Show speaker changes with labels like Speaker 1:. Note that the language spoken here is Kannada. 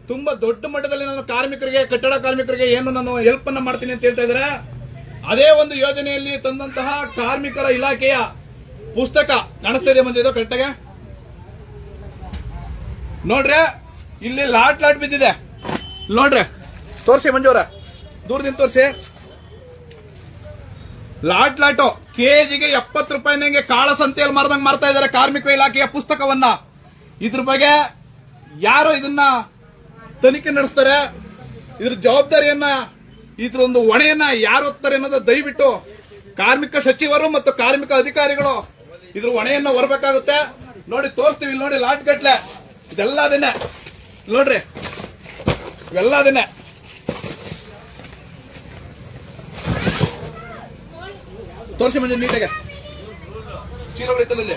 Speaker 1: ತುಂಬಾ ದೊಡ್ಡ ಮಟ್ಟದಲ್ಲಿ ನಾನು ಕಾರ್ಮಿಕರಿಗೆ, ಕಟ್ಟಡ ಕಾರ್ಮಿಕರಿಗೆ ಏನು ನಾನು ಹೆಲ್ಪ್ ಅನ್ನ ಮಾಡ್ತೀನಿ ಅಂತ ಹೇಳ್ತಾ ಇದ್ದಾರೆ. ಅದೇ ಒಂದು ಯೋಜನೆಯಲ್ಲಿ ತಂದಂತಹ ಕಾರ್ಮಿಕರ ಇಲಾಖೆಯ ಪುಸ್ತಕ ಕಾಣಿಸ್ತಾ ಇದೆ ಮಂಜು, ಇದು ಕರೆಕ್ಟಾಗಿ ನೋಡ್ರಿ. ಇಲ್ಲಿ ಲಾಟ್ ಬಿದ್ದಿದೆ ನೋಡ್ರಿ, ತೋರಿಸಿ ಮಂಜೂರ, ದೂರದಿಂದ ತೋರಿಸಿ. ಲಾಟು ಕೆಜಿಗೆ 70 ರೂಪಾಯಿನಂಗೆ ಕಾಳ ಸಂತೆಯಲ್ಲಿ ಮಾರ್ದಂಗ್ ಮಾರ್ತಾ ಇದ್ದಾರೆ ಕಾರ್ಮಿಕ ಇಲಾಖೆಯ ಪುಸ್ತಕವನ್ನ. ಇದ್ರ ಬಗ್ಗೆ ಯಾರು ಇದನ್ನ ತನಿಖೆ ನಡೆಸ್ತಾರೆ, ಇದ್ರ ಜವಾಬ್ದಾರಿಯನ್ನ, ಇದ್ರ ಒಂದು ಹೊಣೆಯನ್ನ ಯಾರು ಹೊತ್ತಾರೆ ಅನ್ನೋದು ದಯವಿಟ್ಟು ಕಾರ್ಮಿಕ ಸಚಿವರು ಮತ್ತು ಕಾರ್ಮಿಕ ಅಧಿಕಾರಿಗಳು ಇದ್ರ ಹೊಣೆಯನ್ನ ಹೊರಬೇಕಾಗುತ್ತೆ. ನೋಡಿ ತೋರಿಸ್ತೀವಿ, ಇಲ್ಲಿ ನೋಡಿ ಲಾಟ್ ಗಟ್ಲೆ ಇದೆಲ್ಲ ಅದನ್ನೇ ನೋಡ್ರಿ, ಇವೆಲ್ಲ ಅದನ್ನೇ. ತೋರಿಸಿ ಮಂಜು ನೀಟಾಗೆ ಚೀಲಗಳಿತ್ತಲ್ಲಿ